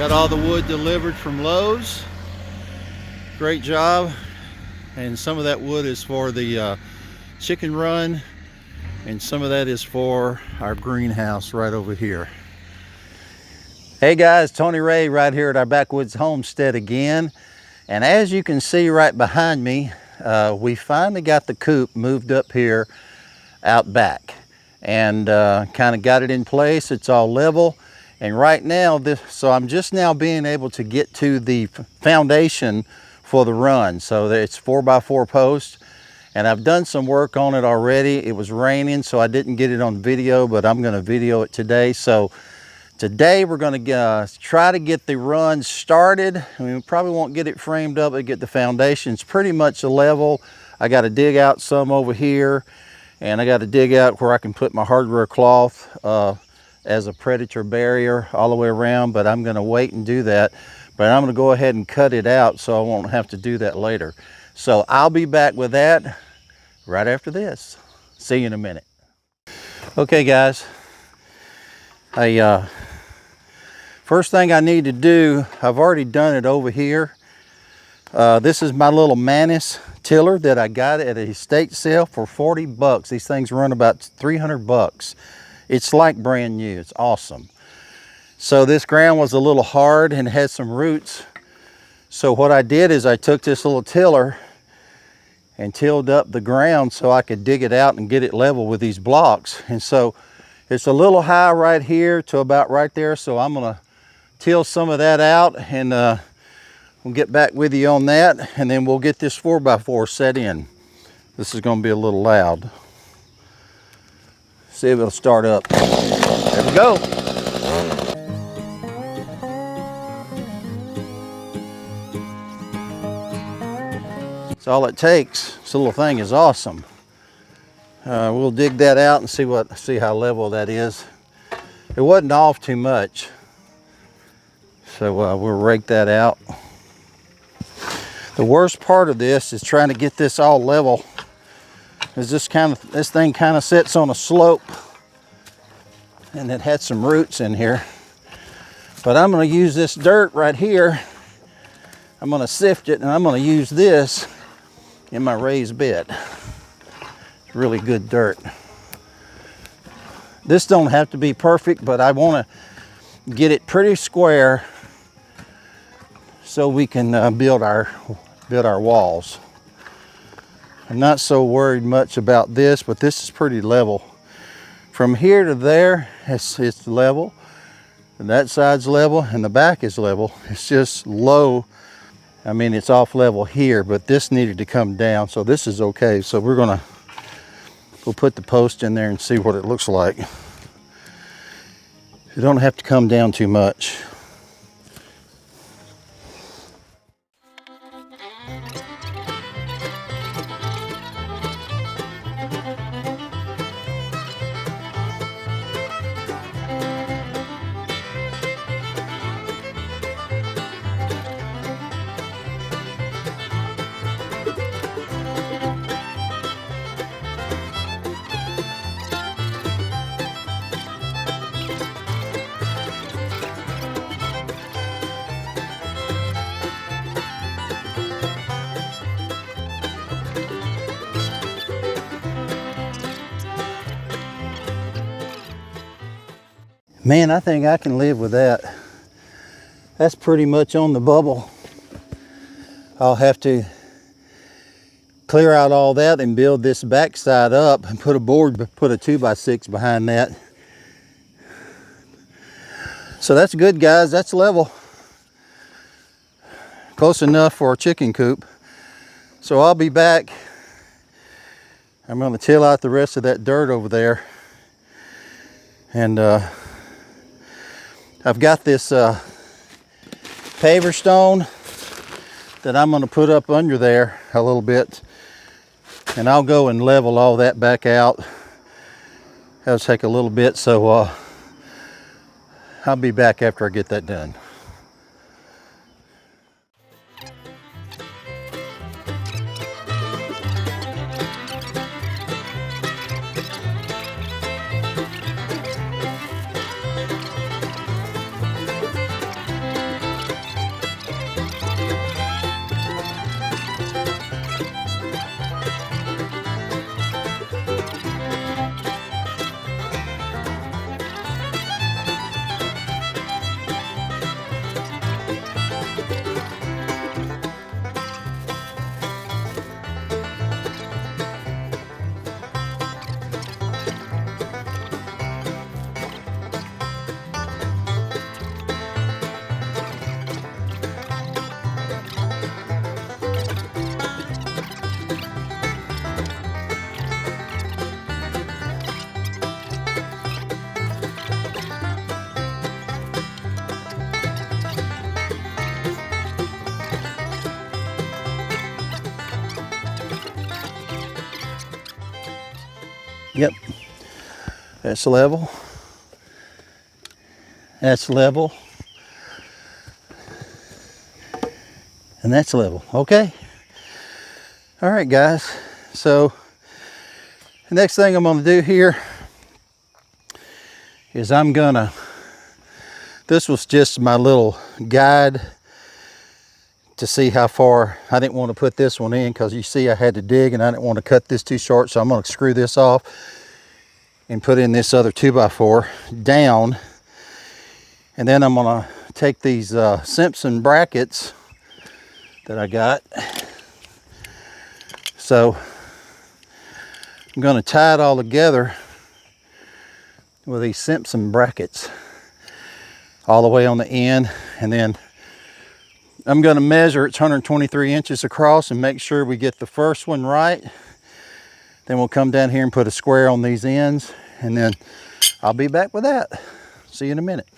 Got all the wood delivered from Lowe's. Great job. And some of that wood is for the chicken run, and some of that is for our greenhouse right over here. Hey guys, Tony Ray right here at our Backwoods Homestead again. And as you can see right behind me, we finally got the coop moved up here out back, and kind of got it in place. It's all level. And right now, so I'm just now being able to get to the foundation for the run. So it's 4x4 posts, and I've done some work on it already. It was raining, so I didn't get it on video, but I'm gonna video it today. So today we're gonna try to get the run started. I mean, we probably won't get it framed up, but get the foundations pretty much level. I gotta dig out some over here, and I gotta dig out where I can put my hardware cloth as a predator barrier all the way around, but I'm gonna wait and do that. But I'm gonna go ahead and cut it out so I won't have to do that later. So I'll be back with that right after this. See you in a minute. Okay guys, first thing I need to do, I've already done it over here. This is my little Manus tiller that I got at a estate sale for 40 bucks. These things run about 300 bucks. It's like brand new, it's awesome. So this ground was a little hard and had some roots. So what I did is I took this little tiller and tilled up the ground so I could dig it out and get it level with these blocks. And so it's a little high right here to about right there. So I'm gonna till some of that out, and we'll get back with you on that, and then we'll get this 4x4 set in. This is gonna be a little loud. See if it'll start up. There we go. That's all it takes. This little thing is awesome. We'll dig that out and see how level that is. It wasn't off too much, so we'll rake that out. The worst part of this is trying to get this all level. Is this thing kind of sits on a slope, and it had some roots in here. But I'm going to use this dirt right here. I'm going to sift it, and I'm going to use this in my raised bed. It's really good dirt. This don't have to be perfect, but I want to get it pretty square so we can build our walls. I'm not so worried much about this, but this is pretty level. From here to there, it's level, and that side's level, and the back is level. It's just low. I mean, it's off level here, but this needed to come down, so this is okay. So we'll put the post in there and see what it looks like. You don't have to come down too much. Man, I think I can live with that. That's pretty much on the bubble. I'll have to clear out all that and build this back side up and put a 2x6 behind that. So that's good, guys. That's level. Close enough for a chicken coop. So I'll be back. I'm going to till out the rest of that dirt over there. And I've got this paver stone that I'm going to put up under there a little bit, and I'll go and level all that back out. That'll take a little bit, so I'll be back after I get that done. Yep, that's level. That's level. And that's level. Okay. All right, guys. So the next thing I'm gonna do here is this was just my little guide to see how far. I didn't want to put this one in because you see I had to dig and I didn't want to cut this too short, so I'm going to screw this off and put in this other 2x4 down. And then I'm going to take these Simpson brackets that I got. So I'm going to tie it all together with these Simpson brackets all the way on the end, and then I'm going to measure. It's 123 inches across and make sure we get the first one right. Then we'll come down here and put a square on these ends, and then I'll be back with that. See you in a minute.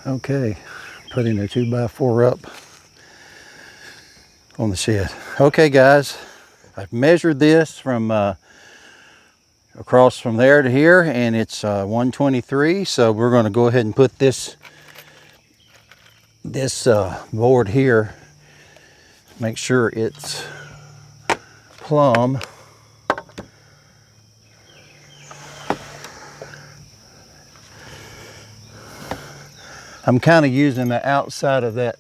Okay, putting the 2x4 up on the shed. Okay guys, I've measured this from across from there to here, and it's 123. So we're going to go ahead and put this board here, make sure it's plumb. I'm kind of using the outside of that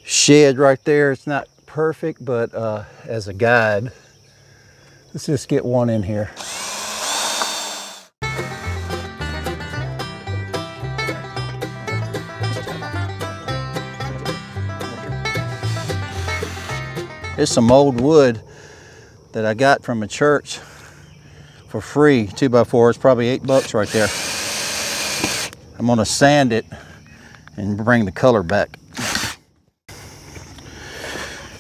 shed right there. It's not perfect, but as a guide. Let's just get one in here. It's some old wood that I got from a church for free, 2x4. It's probably $8 right there. I'm gonna sand it and bring the color back.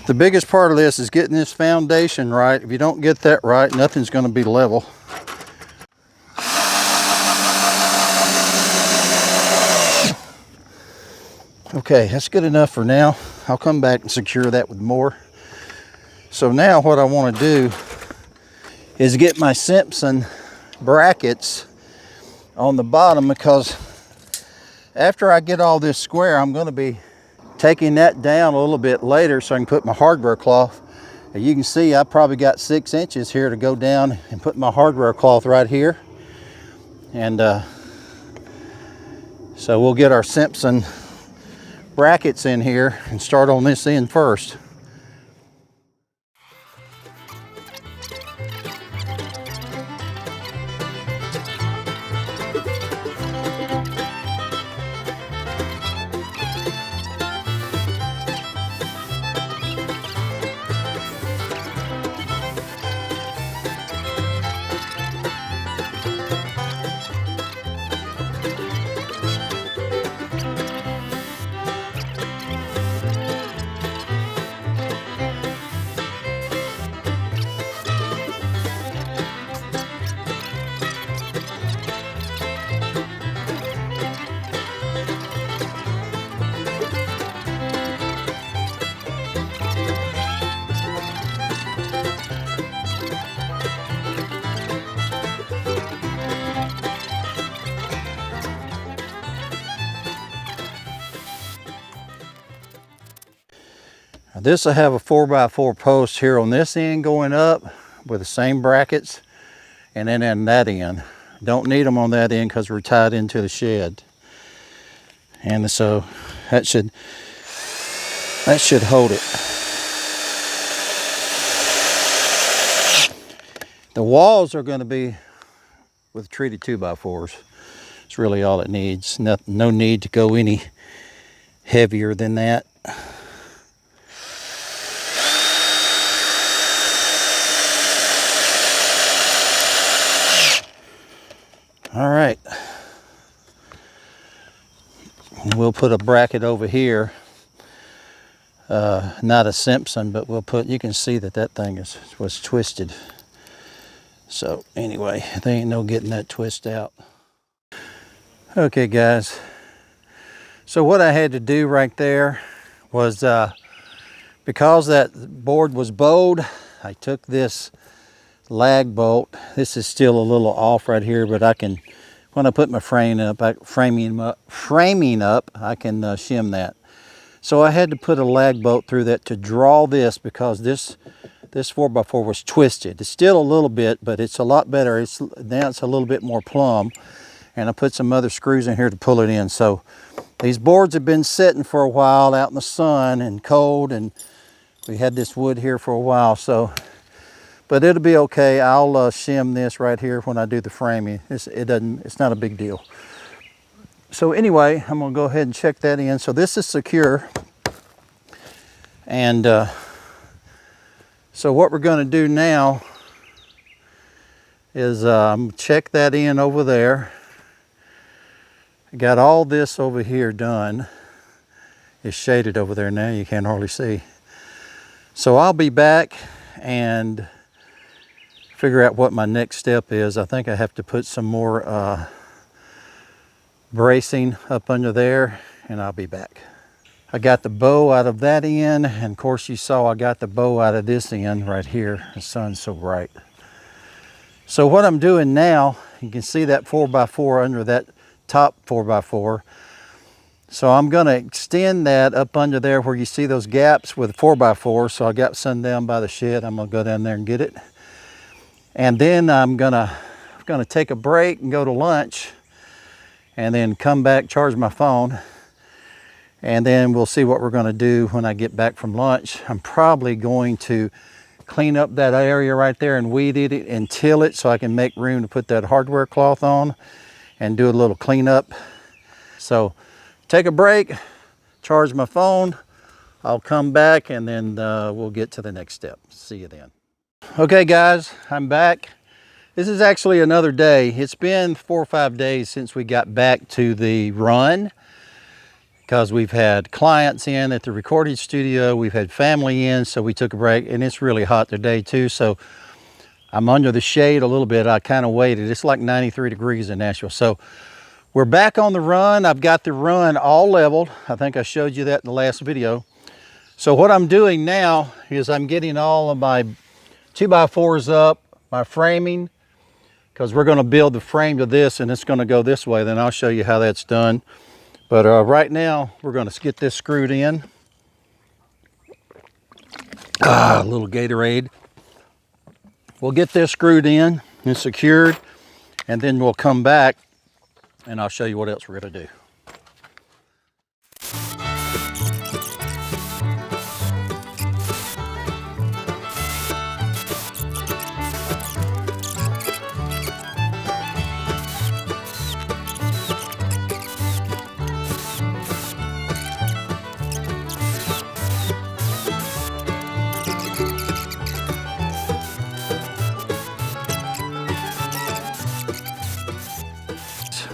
The biggest part of this is getting this foundation right. If you don't get that right, nothing's going to be level. Okay, that's good enough for now. I'll come back and secure that with more. So now what I want to do is get my Simpson brackets on the bottom, because after I get all this square, I'm going to be taking that down a little bit later so I can put my hardware cloth. And you can see I probably got 6 inches here to go down and put my hardware cloth right here. And so we'll get our Simpson brackets in here and start on this end first. This I have a 4x4 post here on this end going up with the same brackets, and then on that end. Don't need them on that end because we're tied into the shed. And so that should hold it. The walls are going to be with treated 2x4s. It's really all it needs. No need to go any heavier than that. All right, we'll put a bracket over here, not a Simpson, but we'll put, you can see that thing was twisted. So anyway, there ain't no getting that twist out. Okay guys, so what I had to do right there was because that board was bowed, I took this lag bolt. This is still a little off right here, but I can, when I put my framing up, I can shim that. So I had to put a lag bolt through that to draw this, because this 4x4 was twisted. It's still a little bit, but it's a lot better. Now it's a little bit more plumb, and I put some other screws in here to pull it in. So these boards have been sitting for a while out in the sun and cold, and we had this wood here for a while. So, but it'll be okay. I'll shim this right here when I do the framing. It's not a big deal. So anyway, I'm gonna go ahead and check that in. So this is secure, and so what we're gonna do now is check that in over there. I got all this over here done. It's shaded over there now, you can't hardly see. So I'll be back and figure out what my next step is. I think I have to put some more bracing up under there, and I'll be back. I got the bow out of that end, and of course you saw I got the bow out of this end right here. The sun's so bright. So what I'm doing now, you can see that 4x4 under that top 4x4. So I'm gonna extend that up under there where you see those gaps with 4x4. So I got some down by the shed. I'm gonna go down there and get it. And then I'm gonna take a break and go to lunch, and then come back, charge my phone, and then we'll see what we're gonna do when I get back from lunch. I'm probably going to clean up that area right there and weed it and till it so I can make room to put that hardware cloth on and do a little cleanup. So take a break, charge my phone, I'll come back, and then we'll get to the next step. See you then. Okay guys, I'm back. This is actually another day. It's been 4 or 5 days since we got back to the run, because we've had clients in at the recording studio, we've had family in, so we took a break, and it's really hot today too, so I'm under the shade a little bit. I kind of waited. It's like 93 degrees in Nashville. So we're back on the run. I've got the run all leveled. I think I showed you that in the last video. So what I'm doing now is I'm getting all of my 2x4s up, my framing, because we're going to build the frame to this, and it's going to go this way. Then I'll show you how that's done. But right now we're going to get this screwed in. A little Gatorade. We'll get this screwed in and secured, and then we'll come back and I'll show you what else we're going to do.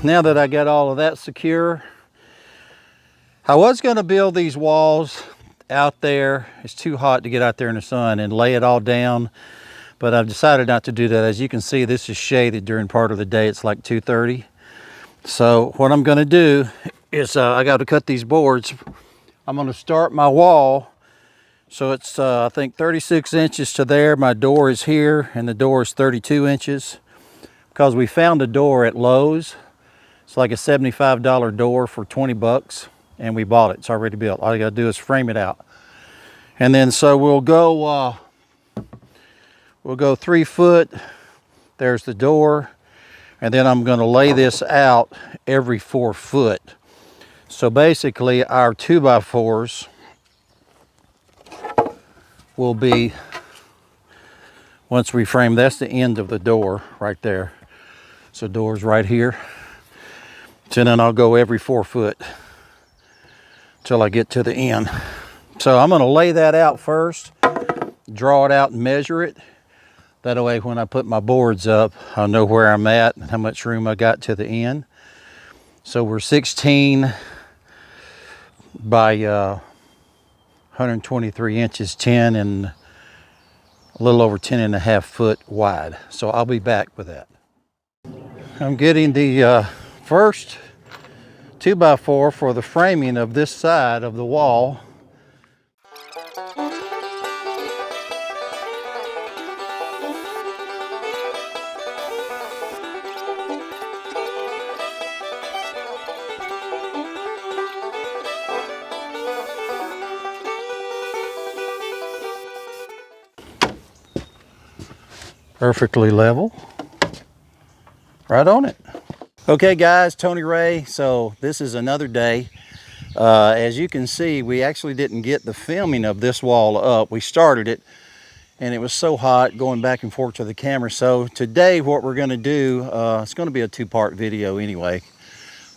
Now that I got all of that secure, I was going to build these walls out there. It's too hot to get out there in the sun and lay it all down, but I've decided not to do that. As you can see, this is shaded during part of the day. It's like 2:30. So what I'm going to do is I got to cut these boards. I'm going to start my wall. So it's I think 36 inches to there. My door is here, and the door is 32 inches because we found a door at Lowe's. It's like a $75 door for 20 bucks, and we bought it. It's already built. All you gotta do is frame it out. And then so we'll go 3 foot. There's the door. And then I'm gonna lay this out every 4 foot. So basically our 2x4s will be, once we frame, that's the end of the door right there. So door's right here. So then I'll go every 4 foot till I get to the end. So I'm gonna lay that out first, draw it out and measure it. That way when I put my boards up, I'll know where I'm at and how much room I got to the end. So we're 16 by 123 inches, 10 and a little over 10.5 foot wide. So I'll be back with that. I'm getting the first 2x4 for the framing of this side of the wall. Perfectly level. Right on it. Okay guys, Tony Ray. So this is another day. As you can see, we actually didn't get the filming of this wall up. We started it and it was so hot going back and forth to the camera. So today what we're going to do, it's going to be a two-part video anyway.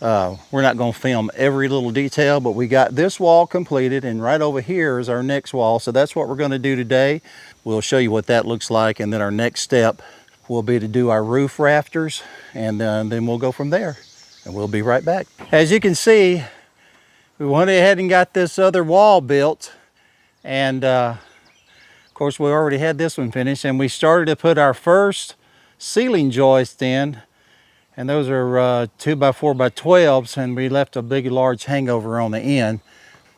We're not going to film every little detail, but we got this wall completed, and right over here is our next wall. So that's what we're going to do today. We'll show you what that looks like, and then our next step will be to do our roof rafters, and then we'll go from there, and we'll be right back. As you can see, we went ahead and got this other wall built, and of course we already had this one finished, and we started to put our first ceiling joist in, and those are 2x4x12s, and we left a big large hangover on the end.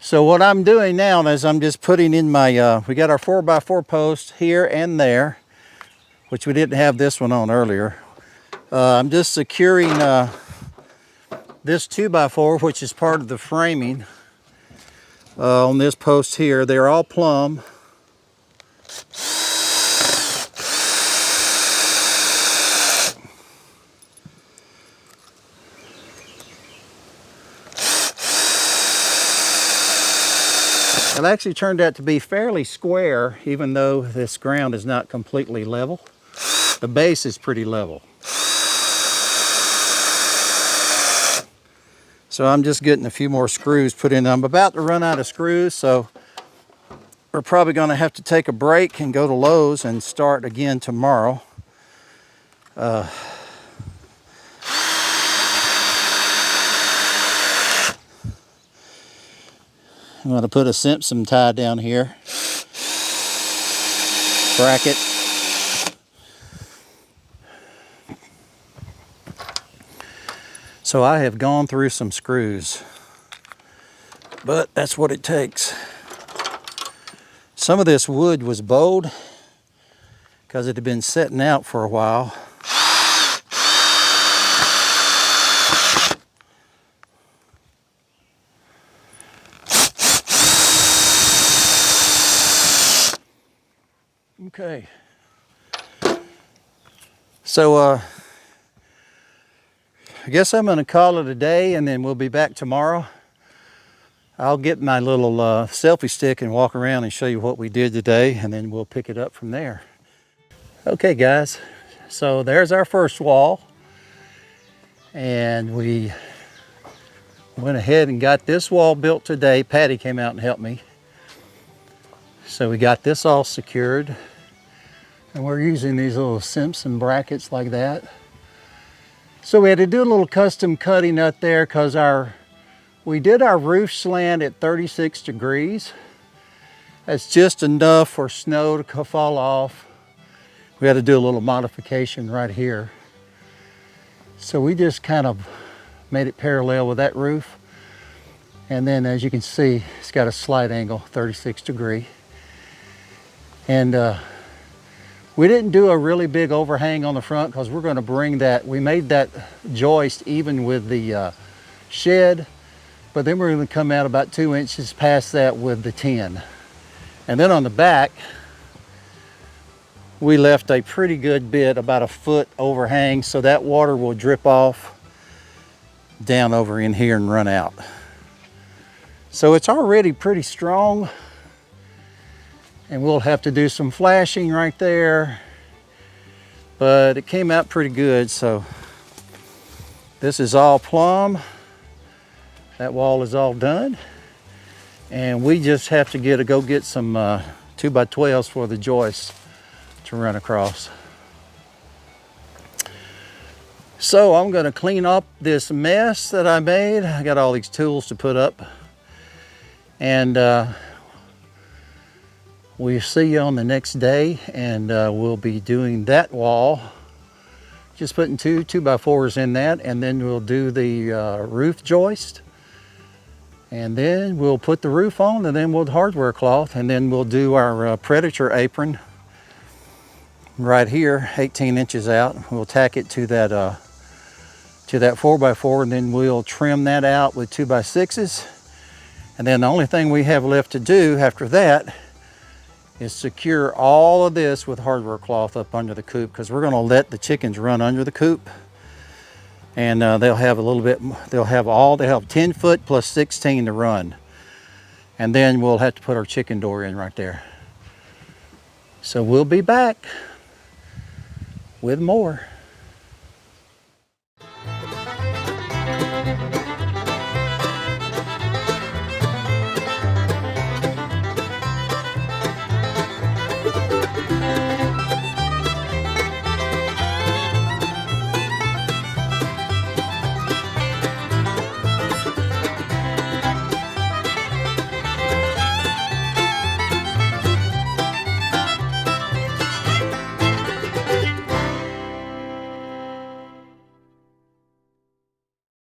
So what I'm doing now is I'm just putting in my, we got our 4x4 post here and there, which we didn't have this one on earlier. I'm just securing this 2x4, which is part of the framing, on this post here. They're all plumb. It actually turned out to be fairly square, even though this ground is not completely level. The base is pretty level. So I'm just getting a few more screws put in. I'm about to run out of screws, so we're probably going to have to take a break and go to Lowe's and start again tomorrow. I'm going to put a Simpson tie down here. Bracket. So I have gone through some screws, but that's what it takes. Some of this wood was bowed because it had been sitting out for a while. Okay. So I guess I'm going to call it a day, and then we'll be back tomorrow. I'll get my little selfie stick and walk around and show you what we did today, and then we'll pick it up from there. Okay guys, so there's our first wall, and we went ahead and got this wall built today. Patty came out and helped me. So we got this all secured, and we're using these little Simpson brackets like that. So we had to do a little custom cutting up there because we did our roof slant at 36 degrees. That's just enough for snow to fall off. We had to do a little modification right here. So we just kind of made it parallel with that roof. And then as you can see, it's got a slight angle, 36 degree. And we didn't do a really big overhang on the front because we're going to bring that, we made that joist even with the shed, but then we're going to come out about 2 inches past that with the tin. And then on the back, we left a pretty good bit, about a foot overhang, so that water will drip off down over in here and run out. So it's already pretty strong. And we'll have to do some flashing right there, but it came out pretty good. So this is all plumb. That wall is all done, and we just have to go get some 2x12s for the joists to run across. So I'm going to clean up this mess that I made. I got all these tools to put up, and we'll see you on the next day, and we'll be doing that wall. Just putting two 2x4s in that, and then we'll do the roof joist. And then we'll put the roof on, and then we'll hardware cloth, and then we'll do our Predator apron right here, 18 inches out. We'll tack it to that 4x4, and then we'll trim that out with 2x6s. And then the only thing we have left to do after that is secure all of this with hardware cloth up under the coop, because we're going to let the chickens run under the coop. And they'll have a little bit, they'll have 10 foot plus 16 to run. And then we'll have to put our chicken door in right there. So we'll be back with more.